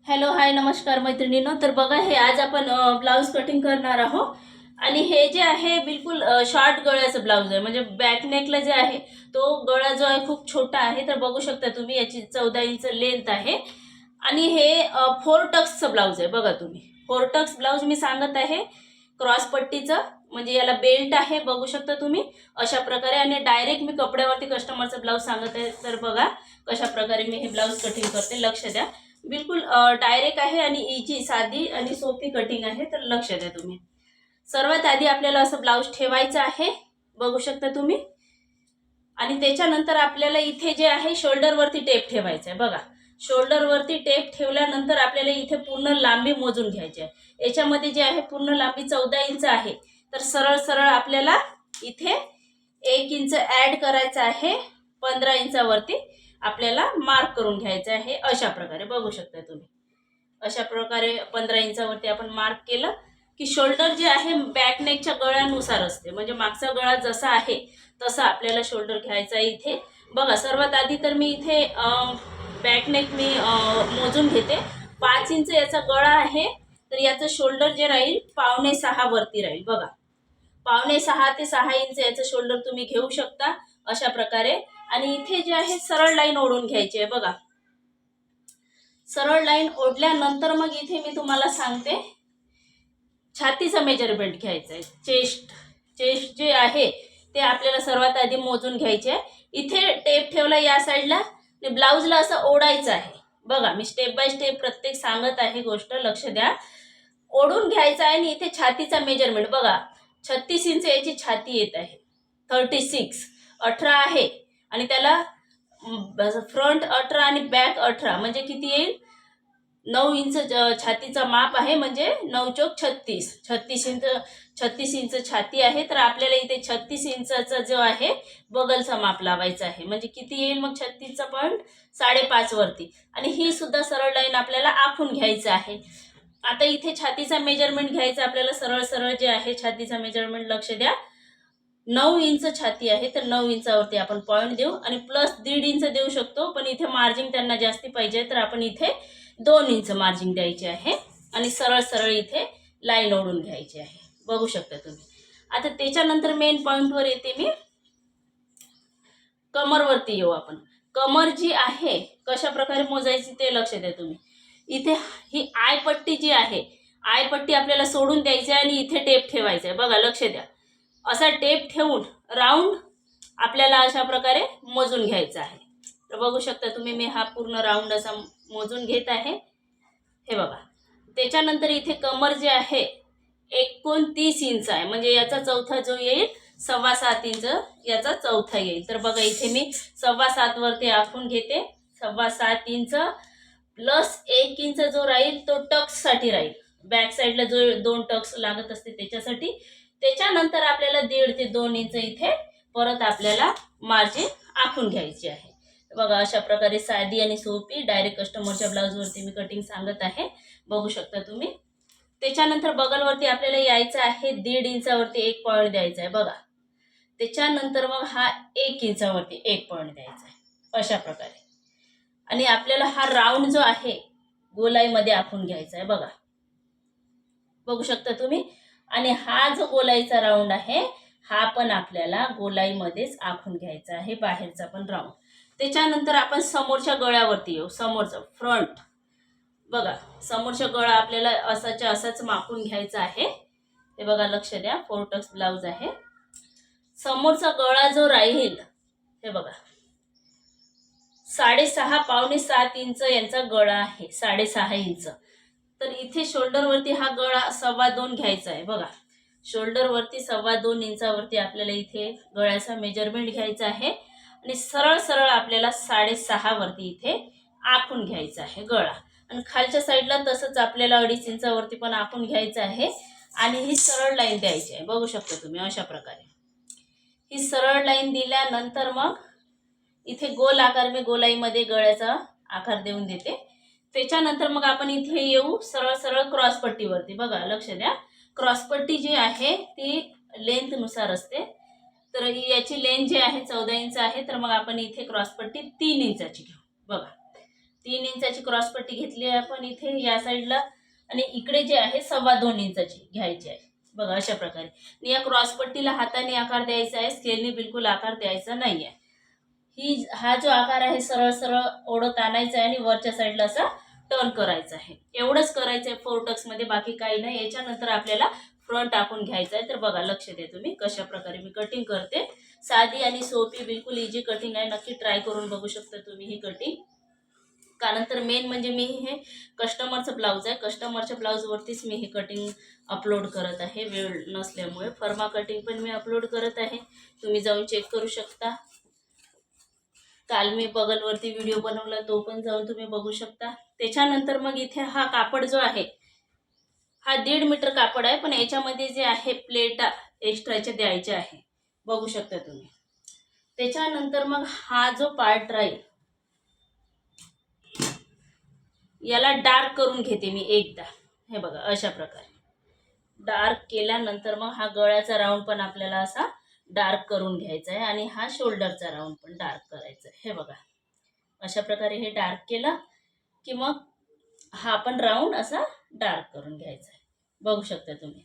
Hello hi नमस्कार मैत्रिणींनो. तर बघा हे आज आपण ब्लाऊज कटिंग करणार आहोत आणि हे जे आहे बिलकुल शॉर्ट गळ्याचं ब्लाऊज आहे. म्हणजे बॅक नेकला जे आहे तो गळा जो आहे खूप छोटा आहे. तर बघू शकता तुम्ही याची 14 इंच लेंथ आहे आणि हे 4 टक्सचं ब्लाऊज आहे. बघा तुम्ही 4 टक्स ब्लाऊज मी सांगत आहे क्रॉस पट्टीचं. म्हणजे याला बेल्ट आहे बघू शकता तुम्ही अशा प्रकारे. आणि डायरेक्ट मी कपड्यावरती कस्टमरचं ब्लाऊज सांगत आहे. तर बघा कशा प्रकारे मी हे ब्लाऊज कटिंग करते, लक्ष द्या. बिलकुल डायरेक्ट आहे आणि इजी साधी आणि सोपी कटिंग आहे. तर लक्ष द्या तुम्ही. सर्वात आधी आपल्याला असं ब्लाऊज ठेवायचं आहे बघू शकता तुम्ही. आणि त्याच्यानंतर आपल्याला इथे जे आहे शोल्डरवरती टेप ठेवायचा आहे. बघा शोल्डरवरती टेप ठेवल्यानंतर आपल्याला इथे पूर्ण लांबी मोजून घ्यायची आहे. याच्यामध्ये जे आहे पूर्ण लांबी 14 इंच आहे. तर सरळ सरळ आपल्याला इथे 1 इंच ॲड करायचं आहे. 15 इंचावरती आपल्याला मार्क करून घ्यायचं आहे. अशा प्रकारे बघू शकता तुम्ही. अशा प्रकारे 15 इंचावरती आपण मार्क केलं की शोल्डर जे आहे बॅक नेकच्या गळ्यानुसार असते. म्हणजे मागचा गळा जसा आहे तसा आपल्याला शोल्डर घ्यायचा आहे. इथे बघा सर्वात आधी तर मी इथे बॅक नेक मी मोजून घेते. 5 इंच याचा गळा आहे. तर याचं शोल्डर जे राहील 5.25 वरती राहील. बघा 5.25 ते 6 इंच याचं शोल्डर तुम्ही घेऊ शकता अशा प्रकारे. आणि इथे जे आहे सरळ लाईन ओढून घ्यायची आहे. बघा सरळ लाईन ओढल्यानंतर मग इथे मी तुम्हाला सांगते छातीचं मेजरमेंट घ्यायचं आहे. चेस्ट जे आहे ते आपल्याला सर्वात आधी मोजून घ्यायचे आहे. इथे टेप ठेवला या साईडला आणि ब्लाऊजला असं ओढायचं आहे. बघा मी स्टेप बाय स्टेप प्रत्येक सांगत आहे गोष्ट, लक्ष द्या. ओढून घ्यायचं आहे आणि इथे छातीचा मेजरमेंट बघा 36 इंच याची छाती येत आहे. 36 18 आहे आणि त्याला फ्रंट 18 आणि बॅक 18 म्हणजे किती येईल 9 इंच छातीचा माप आहे. म्हणजे 9 चौक 36 36 इंच छाती आहे. तर आपल्याला इथे 36 इंचाचा जो आहे बगलचा माप लावायचा आहे. म्हणजे किती येईल मग 36चा पॉईंट 5.5 वरती. आणि ही सुद्धा सरळ लाईन आपल्याला आखून घ्यायचं आहे. आता इथे छातीचा मेजरमेंट घ्यायचा आपल्याला. सरळ सरळ जे आहे छातीचा मेजरमेंट लक्ष द्या. 9 इंच छाती आहे तर 9 इंचावरती आपण पॉईंट देऊ आणि प्लस 1.5 इंच देऊ शकतो. पण इथे मार्जिन त्यांना जास्ती पाहिजे तर आपण इथे 2 इंच मार्जिन द्यायचे आहे. आणि सरळ सरळ इथे लाईन ओढून घ्यायची आहे बघू शकता तुम्ही. आता त्याच्यानंतर मेन पॉईंटवर येते मी. कमरवरती येऊ आपण. कमर जी आहे कशा प्रकारे मोजायची ते लक्ष द्या तुम्ही. इथे ही आयपट्टी जी आहे आयपट्टी आपल्याला सोडून द्यायची आहे आणि इथे टेप ठेवायचा आहे. बघा लक्ष द्या. असा टेप ठेवून राऊंड आपल्याला अशा प्रकारे मोजून घ्यायचा आहे. तर बघू शकता तुम्ही मी हा पूर्ण राऊंड असा मोजून घेत आहे. हे बघा. त्याच्यानंतर इथे कमर जे आहे 29 इंच आहे. म्हणजे याचा चौथा जो येईल 7.25 इंच याचा चौथा येईल. तर बघा इथे मी 7.25 वरती आखून घेते. 7.25 इंच प्लस 1 इंच जो राहील तो टक्ससाठी राहील. बॅक साईडला जो 2 टक्स लागत असते त्याच्यासाठी. त्याच्यानंतर आपल्याला 1.5 ते 2 इंच इथे परत आपल्याला मार्जिन आखून घ्यायची आहे. बघा अशा प्रकारे साधी आणि सोपी डायरेक्ट कस्टमरच्या ब्लाऊजवरती मी कटिंग सांगत आहे बघू शकता तुम्ही. त्याच्यानंतर बगलवरती आपल्याला यायचं आहे 1.5 इंचावरती 1 पॉईंट द्यायचा आहे. बघा त्याच्यानंतर मग हा 1 इंचावरती 1 पॉईंट द्यायचा आहे अशा प्रकारे. आणि आपल्याला हा राऊंड जो आहे गोलाईमध्ये आखून घ्यायचा आहे. बघा बघू शकता तुम्ही. आणि हा जो गोलाईचा राऊंड आहे हा पण आपल्याला गोलाईमध्येच आखून घ्यायचा आहे, बाहेरचा पण राऊंड. त्याच्यानंतर आपण समोरच्या गळ्यावरती येऊ. समोरचं फ्रंट बघा समोरचा गळा आपल्याला असाच्या असाच मापून घ्यायचा आहे. हे बघा लक्ष द्या. 4 टक्स ब्लाऊज आहे. समोरचा गळा जो राहील हे बघा 6.5 पावणे 7 इंच यांचा गळा आहे. 6.5 इंच. तर इथे शोल्डरवरती हा गळा 2.25 घ्यायचा आहे. बघा शोल्डरवरती 2.25 इंचावरती आपल्याला इथे गळ्याचा मेजरमेंट घ्यायचा आहे. आणि सरळ सरळ आपल्याला 6.5 वरती इथे आखून घ्यायचा आहे गळा. आणि खालच्या साईडला तसंच आपल्याला 2.5 इंचावरती पण आखून घ्यायचं आहे. आणि ही सरळ लाईन द्यायची आहे बघू शकता तुम्ही अशा प्रकारे. ही सरळ लाईन दिल्यानंतर मग इथे गोल आकार मी गोलाईमध्ये गळ्याचा आकार देऊन देते. त्याच्यानंतर मग आपण इथे येऊ सरळ सरळ क्रॉसपट्टीवरती. बघा लक्ष द्या. क्रॉसपट्टी जी आहे ती लेंथनुसार असते. तर याची लेंथ जी आहे 14 इंच आहे. तर मग आपण इथे क्रॉसपट्टी 3 इंचाची घेऊ. बघा 3 इंचाची क्रॉसपट्टी घेतली आहे आपण इथे या साईडला, आणि इकडे जे आहे 2.25 इंचाची घ्यायची आहे बघा अशा प्रकारे. आणि या क्रॉसपट्टीला हाताने आकार द्यायचा आहे, स्केलने बिलकुल आकार द्यायचा नाही आहे. हा जो आकार आहे सरळ सरळ ओढत आणायचा आहे आणि वरच्या साईडला असा टर्न करायचा आहे. एवढंच करायचं आहे 4 टक्समध्ये, बाकी काही नाही. याच्यानंतर आपल्याला फ्रंट टाकून घ्यायचा आहे. तर बघा लक्ष द्या तुम्ही कशा प्रकारे मी कटिंग करते. साधी आणि सोपी बिलकुल इझी कटिंग आहे. नक्की ट्राय करून बघू शकता तुम्ही ही कटिंग. त्यानंतर मेन म्हणजे मी हे कस्टमरचं ब्लाऊज आहे, कस्टमरच्या ब्लाऊजवरतीच मी हे कटिंग अपलोड करत आहे. वेळ नसल्यामुळे फर्मा कटिंग पण मी अपलोड करत आहे, तुम्ही जाऊन चेक करू शकता. काल मी बगलवरती व्हिडिओ बनवला, तो पण जाऊन तुम्ही बघू शकता. त्याच्यानंतर मग इथे हा कापड जो आहे हा 1.5 मीटर कापड आहे, पण याच्यामध्ये जे आहे प्लेटा एक्स्ट्राच्या द्यायच्या आहे, बघू शकता तुम्ही. त्याच्यानंतर मग हा जो पार्ट राहील याला डार्क करून घेते मी एकदा. हे बघा अशा प्रकारे डार्क केल्यानंतर मग हा गळ्याचा राऊंड पण आपल्याला असा डार्क करून घ्यायचा आहे, आणि हा शोल्डरचा राऊंड पण डार्क करायचा आहे. हे बघा अशा प्रकारे हे डार्क केलं की मग हा पण राऊंड असा डार्क करून घ्यायचा आहे, बघू शकता तुम्ही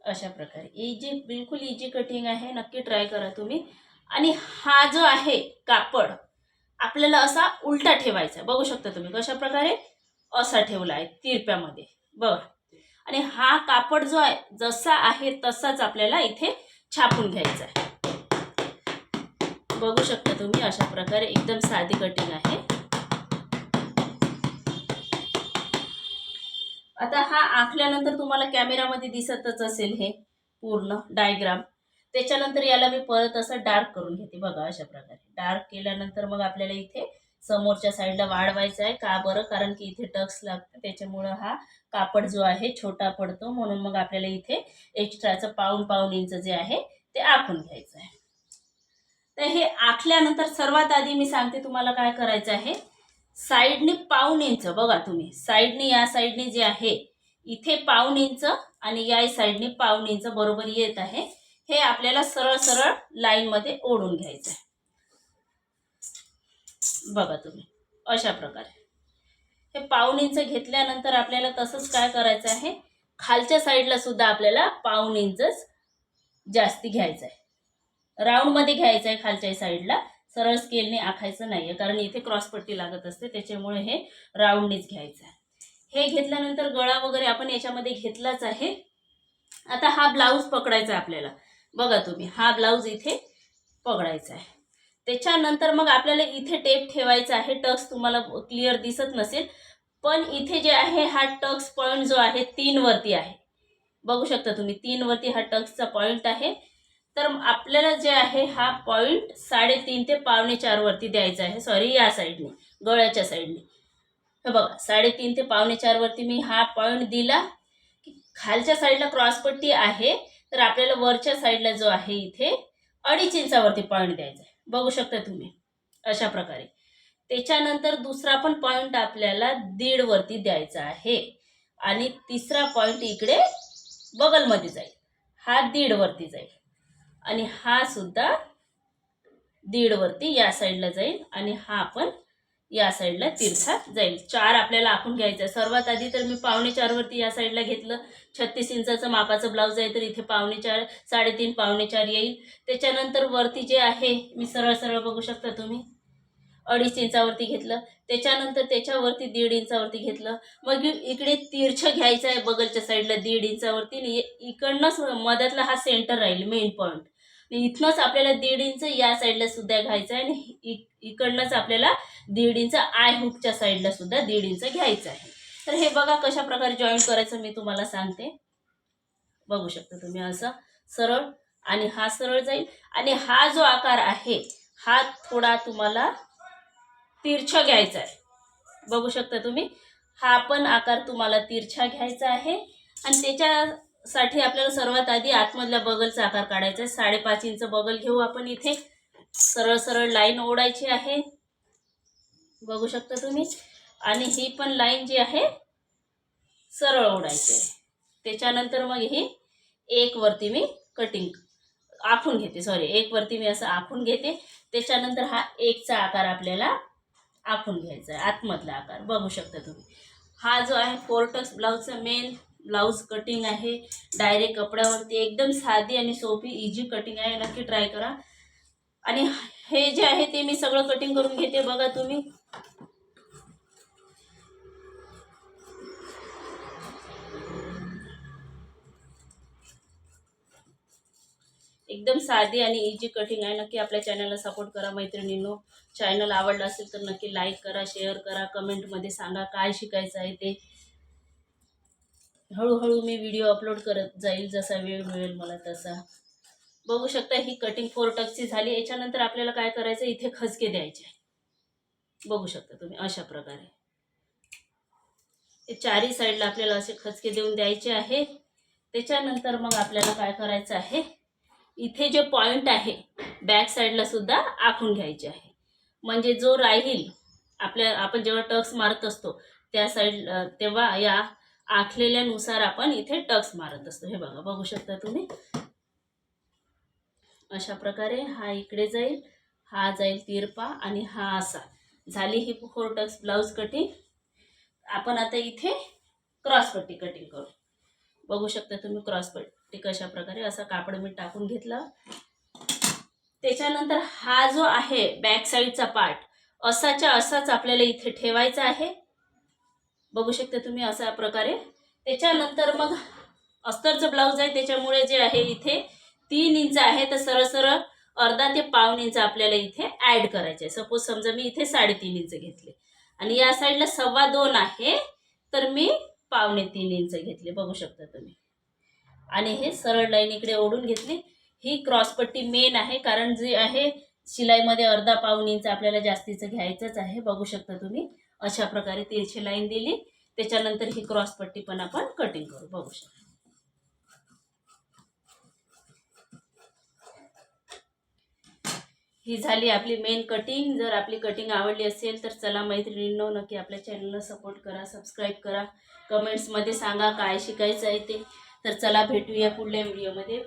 अशा प्रकारे. इजी, बिलकुल इजी कटिंग आहे, नक्की ट्राय करा तुम्ही. आणि हा जो आहे कापड आपल्याला असा उलटा ठेवायचा आहे, बघू शकता तुम्ही कशा प्रकारे असा ठेवला आहे तिरप्यामध्ये बघा. आणि हा कापड जो आहे जसा आहे तसाच आपल्याला इथे छापून घ्यायचा आहे, बघू शकता तुम्ही अशा प्रकारे. एकदम साधी कटिंग आहे. आता हा आखल्यानंतर तुम्हाला कॅमेरामध्ये दिसतच असेल हे पूर्ण डायग्राम. त्याच्यानंतर याला मी परत असं डार्क करून घेते बघा अशा प्रकारे. डार्क केल्यानंतर मग आपल्याला इथे समोरच्या साईडला वाढवायचं आहे. का बरं? कारण की इथे टक्स लागतं, त्याच्यामुळं हा कापड जो आहे छोटा पडतो, म्हणून मग आपल्याला इथे एक्स्ट्राचं पाऊण इंच जे आहे ते आखून घ्यायचं आहे. तर हे आखल्यानंतर सर्वात आधी मी सांगते तुम्हाला काय करायचं आहे. साईडने पाऊण इंच बघा तुम्ही, साईडने या साईडने जे आहे इथे पाऊण इंच आणि या साईडने पाऊण इंच बरोबर येत आहे. हे आपल्याला सरळ सरळ लाईनमध्ये ओढून घ्यायचं आहे बघा तुम्ही अशा प्रकारे. हे पाऊण इंच घेतल्यानंतर आपल्याला तसंच काय करायचं आहे, खालच्या साईडला सुद्धा आपल्याला पाऊण इंचच जास्ती घ्यायचं आहे, राऊंडमध्ये घ्यायचं आहे. खालच्या साईडला सरळ स्केलने आखायचं नाही आहे, कारण इथे क्रॉसपट्टी लागत असते, त्याच्यामुळे हे राऊंडनीच घ्यायचं आहे. हे घेतल्यानंतर गळा वगैरे आपण याच्यामध्ये घेतलाच आहे. आता हा ब्लाऊज पकडायचा आपल्याला बघा तुम्ही, हा ब्लाऊज इथे पकडायचा आहे. त्याच्यानंतर मग आपल्याला इथे टेप ठेवायचा आहे. टक्स तुम्हाला क्लिअर दिसत नसेल, पण इथे जे आहे हा टक्स पॉईंट जो आहे 3 वरती आहे, बघू शकता तुम्ही 3 वरती हा टक्सचा पॉईंट आहे. तर आपल्याला जे आहे हा पॉईंट 3.5 ते 4.25 वरती द्यायचा आहे. सॉरी, या साईडने गळ्याच्या साईडने हे बघा 3.5 ते 4.25 वरती मी हा पॉईंट दिला. खालच्या साईडला क्रॉसपट्टी आहे, तर आपल्याला वरच्या साईडला जो आहे इथे 2.5 इंचावरती पॉईंट द्यायचा आहे, बघू शकता तुम्ही अशा प्रकारे. त्याच्यानंतर दुसरा पण पॉईंट आपल्याला 1.5 वरती द्यायचा आहे, आणि तिसरा पॉईंट इकडे बगलमध्ये जाईल, हा 1.5 वरती जाईल, आणि हा सुद्धा 1.5 वरती या साईडला जाईल, आणि हा पण या साईडला तिरछा जाईल. 4 आपल्याला आखून घ्यायचं. सर्वात आधी तर मी 4.25 वरती या साईडला घेतलं. 36 इंचाचं मापाचं ब्लाऊज आहे, तर इथे 4.25, 3.5, 4.25 येईल. त्याच्यानंतर वरती जे आहे मी सरळ सरळ बघू शकता तुम्ही 2.5 इंचावरती घेतलं. त्याच्यानंतर त्याच्यावरती 1.5 इंचावरती घेतलं. मग इकडे तिरछं घ्यायचं आहे बगलच्या साईडला 1.5 इंचावरती. इकडनंच मधातला हा सेंटर राहील, मेन पॉईंट. इथनंच आपल्याला 1.5 इंच या साईडला सुद्धा घ्यायचं आहे, आणि इकडनंच आपल्याला 1.5 इंच आय हुकच्या साईडला सुद्धा 1.5 इंच घ्यायचं आहे. तर हे बघा कशा प्रकारे जॉईंट करायचं मी तुम्हाला सांगते, बघू शकता तुम्ही असं सरळ, आणि हा सरळ जाईल. आणि हा जो आकार आहे हा थोडा तुम्हाला तिरछा घ्यायचा आहे, बघू शकता तुम्ही. हा पण आकार तुम्हाला तिरछा घ्यायचा आहे, आणि त्याच्यासाठी आपल्याला सर्वात आधी आतमधल्या बगलचा आकार काढायचा आहे. 5.5 इंच बगल घेऊ आपण इथे. सरळ सरळ लाईन ओढायची आहे, बघू शकता तुम्ही. आणि ही पण लाईन जी आहे सरळ ओढायची आहे. त्याच्यानंतर मग ही 1 वरती मी कटिंग आखून घेते, सॉरी 1 वरती मी असं आखून घेते. त्याच्यानंतर हा 1चा आकार आपल्याला आखून घ्यायचा आहे आतमधला आकार बघू शकता तुम्ही. हा जो आहे 4 टक्स ब्लाऊजचा मेन ब्लाऊज कटिंग आहे. डायरेक्ट कपड्यावरती एकदम साधी आणि सोपी इझी कटिंग आहे. नक्की ट्राय करा. आणि हे जे आहे ते मी सगळं कटिंग करून घेते बघा तुम्ही. एकदम साधी आणि इझी कटिंग आहे. नक्की आपल्या चॅनलला सपोर्ट करा मैत्रिणींनो. चॅनल आवडला असेल तर नक्की लाईक करा, शेअर करा, कमेंटमध्ये सांगा काय शिकायचं आहे ते. हळूहळू मी व्हिडिओ अपलोड करत जाईल जसा वेळ मिळेल मला तसा. बघू शकता ही कटिंग 4 टक्सची झाली. याच्यानंतर आपल्याला काय करायचं, इथे खचके द्यायचे बघू शकता तुम्ही अशा प्रकारे. ते चारही साईडला आपल्याला असे खचके देऊन द्यायचे आहे. त्याच्यानंतर मग आपल्याला काय करायचं आहे, इथे जे पॉइंट आहे बॅक साईडला सुद्धा आखून घ्यायचे आहे. म्हणजे जो राहील आपण जेव्हा टक्स मारत असतो त्या साईड तेव्हा या आखलेल्यानुसार आपण इथे टक्स मारत असतो. हे बघा बघू शकता तुम्ही अशा प्रकारे. हा इकडे जाईल, हा जाईल तिरपा आणि हा असा. झाली ही 4 टक्स ब्लाऊज कटिंग. आपण आता इथे क्रॉस पट्टी कटिंग करू. बघू शकता तुम्ही क्रॉस पट्टी कशा प्रकारे. असा कापड मी टाकून घेतला. त्याच्यानंतर हा जो आहे बॅक साईडचा पार्ट असाच्या असाच आपल्याला इथे ठेवायचा आहे. बघू शकता तुम्ही अशा प्रकारे. त्याच्यानंतर मग अस्तरचं ब्लाऊज आहे त्याच्यामुळे जे आहे इथे 3 इंच आहे तर सरळ सरळ अर्धा ते पाऊण इंच आपल्याला इथे ॲड करायचे आहे. सपोज समजा मी इथे 3.5 इंच घेतले आणि या साईडला 2.25 आहे तर मी 2.25 इंच घेतले. बघू शकता तुम्ही. आणि हे सरळ लाईन इकडे ओढून घेतली. ही क्रॉसपट्टी मेन आहे कारण जे आहे शिलाईमध्ये अर्धा पाऊण इंच आपल्याला जास्तीचं घ्यायचंच आहे. बघू शकता तुम्ही अशा प्रकारे तिरछी लाईन दिली. त्याच्यानंतर ही क्रॉसपट्टी पण आपण कटिंग करू. बघू शकता. ही झाली आपली मेन कटिंग. जर आपली कटिंग आवडली असेल तर चला मैत्रिणींनो नक्की आपल्या चॅनलला सपोर्ट करा, सबस्क्राईब करा, कमेंट्समध्ये सांगा काय शिकायचं आहे ते. तर चला भेटूया पुढल्या व्हिडिओमध्ये.